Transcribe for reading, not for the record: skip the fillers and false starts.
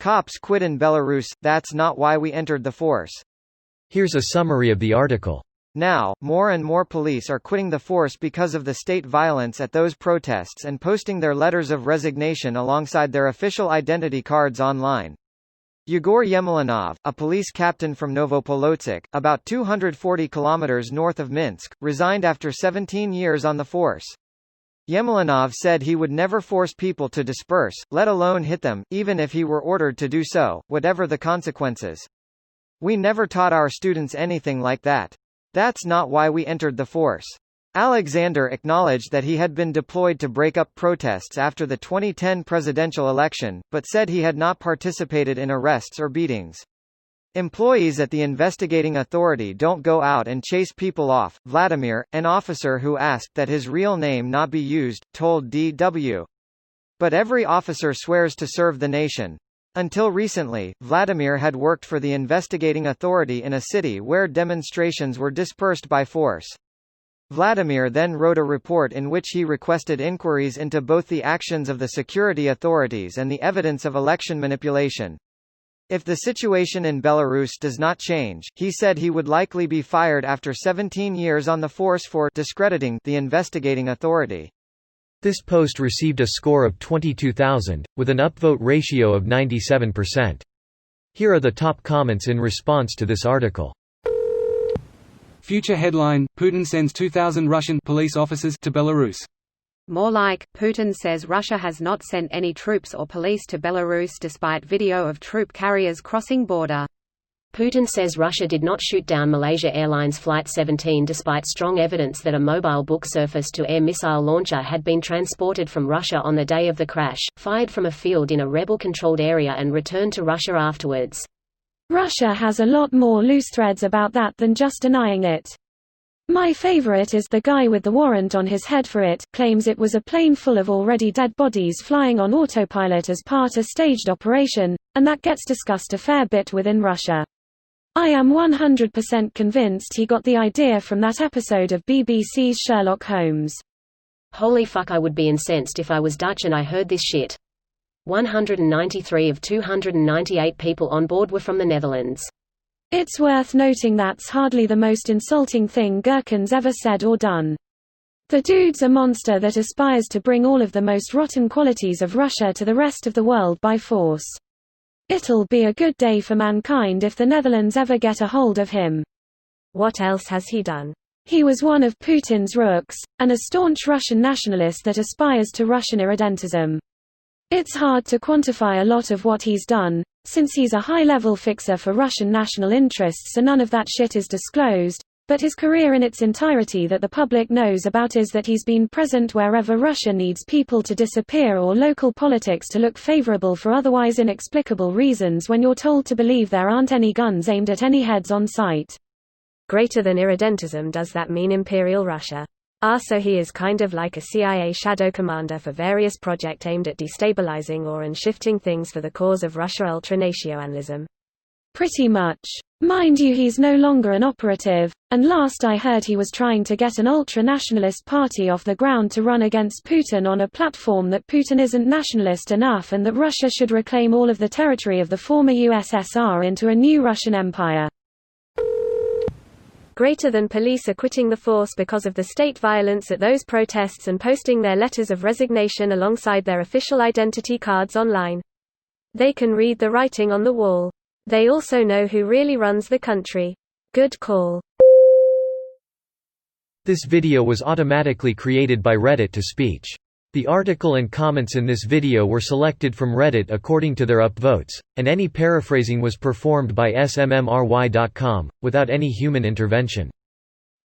Cops quit in Belarus, that's not why we entered the force. Here's a summary of the article. Now, more and more police are quitting the force because of the state violence at those protests and posting their letters of resignation alongside their official identity cards online. Yegor Yemelinov, a police captain from Novopolotsk, about 240 kilometers north of Minsk, resigned after 17 years on the force. Yemelinov said he would never force people to disperse, let alone hit them, even if he were ordered to do so, whatever the consequences. We never taught our students anything like that. That's not why we entered the force. Alexander acknowledged that he had been deployed to break up protests after the 2010 presidential election, but said he had not participated in arrests or beatings. Employees at the investigating authority don't go out and chase people off, Vladimir, an officer who asked that his real name not be used, told DW. But every officer swears to serve the nation. Until recently, Vladimir had worked for the investigating authority in a city where demonstrations were dispersed by force. Vladimir then wrote a report in which he requested inquiries into both the actions of the security authorities and the evidence of election manipulation. If the situation in Belarus does not change, he said he would likely be fired after 17 years on the force for discrediting the investigating authority. This post received a score of 22,000, with an upvote ratio of 97%. Here are the top comments in response to this article. Future headline: Putin sends 2,000 Russian police officers to Belarus. More like, Putin says Russia has not sent any troops or police to Belarus despite video of troop carriers crossing border. Putin says Russia did not shoot down Malaysia Airlines Flight 17 despite strong evidence that a mobile book surface-to-air missile launcher had been transported from Russia on the day of the crash, fired from a field in a rebel-controlled area and returned to Russia afterwards. Russia has a lot more loose threads about that than just denying it. My favorite is the guy with the warrant on his head for it, claims it was a plane full of already dead bodies flying on autopilot as part of a staged operation, and that gets discussed a fair bit within Russia. I am 100% convinced he got the idea from that episode of BBC's Sherlock Holmes. Holy fuck, I would be incensed if I was Dutch and I heard this shit. 193 of 298 people on board were from the Netherlands. It's worth noting that's hardly the most insulting thing Gherkin's ever said or done. The dude's a monster that aspires to bring all of the most rotten qualities of Russia to the rest of the world by force. It'll be a good day for mankind if the Netherlands ever get a hold of him. What else has he done? He was one of Putin's rooks, and a staunch Russian nationalist that aspires to Russian irredentism. It's hard to quantify a lot of what he's done, since he's a high-level fixer for Russian national interests, so none of that shit is disclosed, but his career in its entirety that the public knows about is that he's been present wherever Russia needs people to disappear or local politics to look favorable for otherwise inexplicable reasons when you're told to believe there aren't any guns aimed at any heads on sight. Greater than irredentism, does that mean Imperial Russia? So he is kind of like a CIA shadow commander for various projects aimed at destabilizing or and shifting things for the cause of Russia ultranationalism. Pretty much. Mind you, he's no longer an operative, and last I heard he was trying to get an ultra-nationalist party off the ground to run against Putin on a platform that Putin isn't nationalist enough and that Russia should reclaim all of the territory of the former USSR into a new Russian empire. Greater than police are quitting the force because of the state violence at those protests and posting their letters of resignation alongside their official identity cards online. They can read the writing on the wall. They also know who really runs the country. Good call. This video was automatically created by Reddit to speech. The article and comments in this video were selected from Reddit according to their upvotes, and any paraphrasing was performed by smmry.com, without any human intervention.